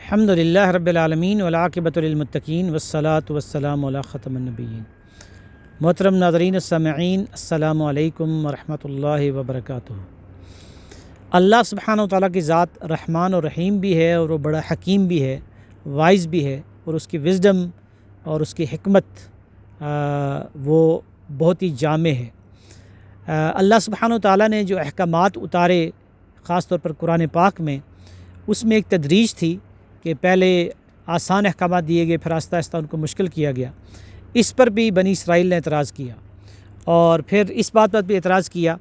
الحمدللہ رب العالمین والعاقبۃ للمتقین والصلاۃ والسلام علی خاتم النبیین۔ محترم ناظرین السامعین، السلام علیکم ورحمۃ اللہ وبرکاتہ۔ اللہ سبحانہ و تعالیٰ کی ذات رحمان و رحیم بھی ہے اور وہ بڑا حکیم بھی ہے، وائز بھی ہے، اور اس کی وزڈم اور اس کی حکمت وہ بہت ہی جامع ہے۔ اللہ سبحانہ و تعالیٰ نے جو احکامات اتارے خاص طور پر قرآن پاک میں، اس میں ایک تدریج تھی کہ پہلے آسان احکامات دیے گئے، پھر آہستہ آہستہ ان کو مشکل کیا گیا۔ اس پر بھی بنی اسرائیل نے اعتراض کیا، اور پھر اس بات پر بھی اعتراض کیا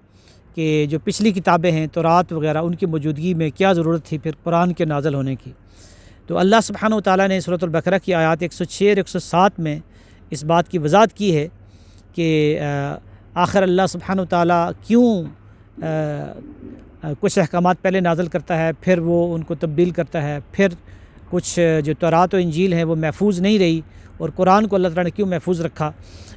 کہ جو پچھلی کتابیں ہیں تورات وغیرہ، ان کی موجودگی میں کیا ضرورت تھی پھر قرآن کے نازل ہونے کی۔ تو اللہ سبحانہ و تعالیٰ نے سورۃ البقرہ کی آیات 106 اور 107 میں اس بات کی وضاحت کی ہے کہ آخر اللہ سبحانہ و تعالیٰ کیوں کچھ احکامات پہلے نازل کرتا ہے، پھر وہ ان کو تبدیل کرتا ہے، پھر کچھ جو تورات و انجیل ہیں وہ محفوظ نہیں رہی، اور قرآن کو اللہ تعالیٰ نے کیوں محفوظ رکھا۔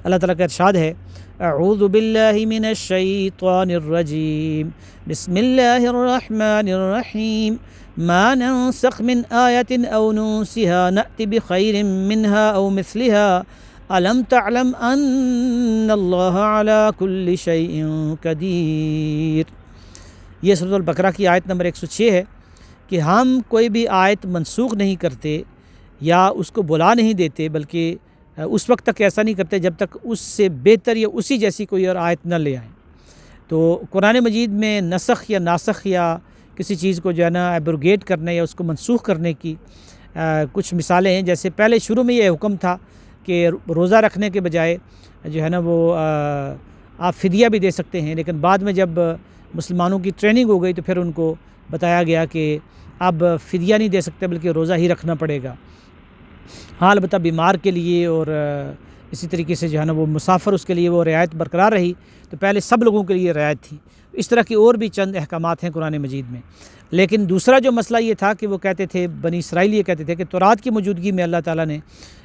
اللہ تعالیٰ کا ارشاد ہے، اعوذ باللہ من الشیطان الرجیم، بسم اللہ الرحمن الرحیم، ما ننسخ من آیت او ننسها نأتی بخیر منها او مثلها الم تعلم ان اللہ علی کل شیء قدیر۔ یہ سورۃ البقرہ کی آیت نمبر 106 ہے کہ ہم کوئی بھی آیت منسوخ نہیں کرتے یا اس کو بلا نہیں دیتے، بلکہ اس وقت تک ایسا نہیں کرتے جب تک اس سے بہتر یا اسی جیسی کوئی اور آیت نہ لے آئیں۔ تو قرآن مجید میں نسخ یا ناسخ یا کسی چیز کو جو ہے نا ایبروگیٹ کرنے یا اس کو منسوخ کرنے کی کچھ مثالیں ہیں۔ جیسے پہلے شروع میں یہ حکم تھا کہ روزہ رکھنے کے بجائے جو ہے نا وہ آپ فدیہ بھی دے سکتے ہیں، لیکن بعد میں جب مسلمانوں کی ٹریننگ ہو گئی تو پھر ان کو بتایا گیا کہ اب فدیہ نہیں دے سکتے بلکہ روزہ ہی رکھنا پڑے گا۔ ہاں البتہ بیمار کے لیے اور اسی طریقے سے جو ہے نا وہ مسافر، اس کے لیے وہ رعایت برقرار رہی، تو پہلے سب لوگوں کے لیے رعایت تھی۔ اس طرح کی اور بھی چند احکامات ہیں قرآن مجید میں۔ لیکن دوسرا جو مسئلہ یہ تھا کہ وہ کہتے تھے، بنی اسرائیل یہ کہتے تھے کہ تورات کی موجودگی میں اللہ تعالیٰ نے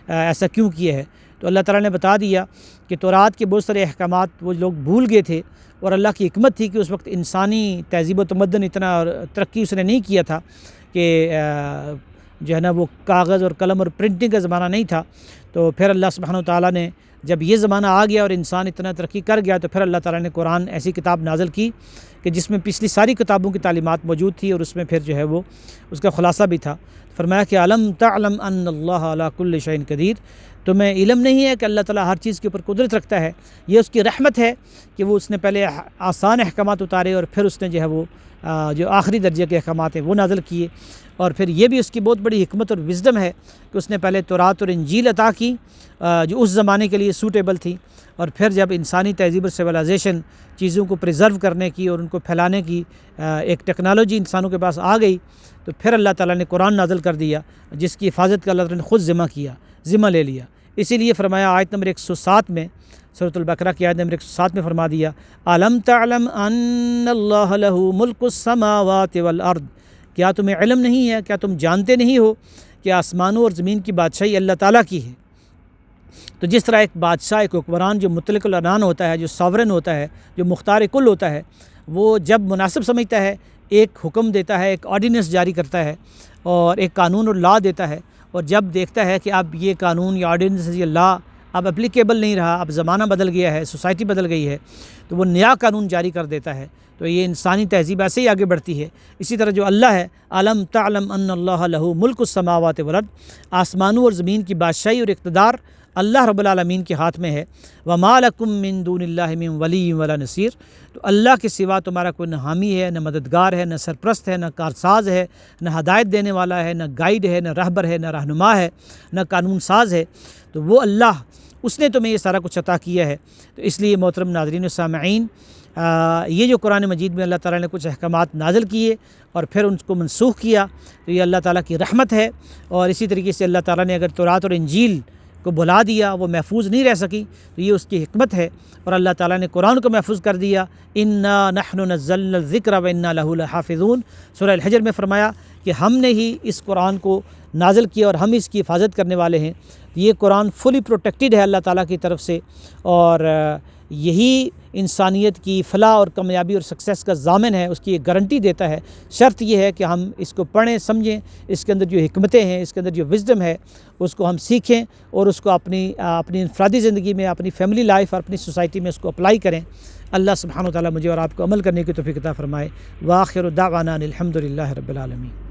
ایسا کیوں کیا ہے۔ تو اللہ تعالیٰ نے بتا دیا کہ تورات کے بہت سارے احکامات وہ لوگ بھول گئے تھے، اور اللہ کی حکمت تھی کہ اس وقت انسانی تہذیب و تمدن اتنا ترقی اس نے نہیں کیا تھا کہ جو ہے نا وہ کاغذ اور قلم اور پرنٹنگ کا زمانہ نہیں تھا۔ تو پھر اللہ سبحانہ و تعالیٰ نے جب یہ زمانہ آ گیا اور انسان اتنا ترقی کر گیا، تو پھر اللہ تعالیٰ نے قرآن ایسی کتاب نازل کی کہ جس میں پچھلی ساری کتابوں کی تعلیمات موجود تھی، اور اس میں پھر جو ہے وہ اس کا خلاصہ بھی تھا۔ فرمایا کہ الم تعلم ان اللہ علی کل شیء قدیر، تمہیں علم نہیں ہے کہ اللہ تعالیٰ ہر چیز کے اوپر قدرت رکھتا ہے۔ یہ اس کی رحمت ہے کہ وہ اس نے پہلے آسان احکامات اتارے، اور پھر اس نے جو ہے وہ جو آخری درجے کے احکامات ہیں وہ نازل کیے۔ اور پھر یہ بھی اس کی بہت بڑی حکمت اور وزڈم ہے کہ اس نے پہلے تورات اور انجیل عطا کی جو اس زمانے کے لیے سوٹیبل تھی، اور پھر جب انسانی تہذیب اور سویلائزیشن چیزوں کو پریزرو کرنے کی اور ان کو پھیلانے کی ایک ٹیکنالوجی انسانوں کے پاس آ گئی، تو پھر اللہ تعالیٰ نے قرآن نازل کر دیا، جس کی حفاظت کا اللہ تعالیٰ نے خود ذمہ لے لیا۔ اسی لیے فرمایا آیت نمبر 107 میں، سورۃ البقرہ کی آیت نمبر 107 میں فرما دیا، الم تعلم ان اللہ لہ ملک السماوات والارض، کیا تمہیں علم نہیں ہے، کیا تم جانتے نہیں ہو کہ آسمانوں اور زمین کی بادشاہی اللہ تعالیٰ کی ہے۔ تو جس طرح ایک بادشاہ، ایک حکمران جو مطلق العنان ہوتا ہے، جو ساورن ہوتا ہے، جو مختار کل ہوتا ہے، وہ جب مناسب سمجھتا ہے ایک حکم دیتا ہے، ایک آرڈیننس جاری کرتا ہے، اور ایک قانون اور لا دیتا ہے، اور جب دیکھتا ہے کہ اب یہ قانون یا آرڈیننس یا لا اب اپلیکیبل نہیں رہا، اب زمانہ بدل گیا ہے، سوسائٹی بدل گئی ہے، تو وہ نیا قانون جاری کر دیتا ہے۔ تو یہ انسانی تہذیب ایسے ہی آگے بڑھتی ہے۔ اسی طرح جو اللہ ہے، الم تعلم ان اللہ لہ ملک السماوات والارض، آسمانوں اور زمین کی بادشاہی اور اقتدار اللہ رب العالمین کے ہاتھ میں ہے۔ وما لکم من دون اللہ من ولی ولا نصیر، تو اللہ کے سوا تمہارا کوئی نہ حامی ہے، نہ مددگار ہے، نہ سرپرست ہے، نہ کارساز ہے، نہ ہدایت دینے والا ہے، نہ گائیڈ ہے، نہ رہبر ہے، نہ رہنما ہے، نہ قانون ساز ہے۔ تو وہ اللہ، اس نے تمہیں یہ سارا کچھ عطا کیا ہے۔ تو اس لیے محترم ناظرین و سامعین، یہ جو قرآن مجید میں اللہ تعالیٰ نے کچھ احکامات نازل کیے اور پھر ان کو منسوخ کیا، تو یہ اللہ تعالیٰ کی رحمت ہے۔ اور اسی طریقے سے اللہ تعالیٰ نے اگر تورات اور انجیل کو بھلا دیا، وہ محفوظ نہیں رہ سکی، تو یہ اس کی حکمت ہے۔ اور اللہ تعالیٰ نے قرآن کو محفوظ کر دیا، انا نحن نزلنا الذکر وانا لہ لحافظون۔ سورہ الحجر میں فرمایا کہ ہم نے ہی اس قرآن کو نازل کیا اور ہم اس کی حفاظت کرنے والے ہیں۔ یہ قرآن فلی پروٹیکٹڈ ہے اللہ تعالیٰ کی طرف سے، اور یہی انسانیت کی فلاح اور کامیابی اور سکسیس کا ضامن ہے، اس کی ایک گارنٹی دیتا ہے۔ شرط یہ ہے کہ ہم اس کو پڑھیں، سمجھیں، اس کے اندر جو حکمتیں ہیں، اس کے اندر جو وزڈم ہے اس کو ہم سیکھیں اور اس کو اپنی انفرادی زندگی میں، اپنی فیملی لائف اور اپنی سوسائٹی میں اس کو اپلائی کریں۔ اللہ سبحانہ و تعالیٰ مجھے اور آپ کو عمل کرنے کی توفیق عطا فرمائے۔ وآخر دعوانا الحمد للہ رب العالمین۔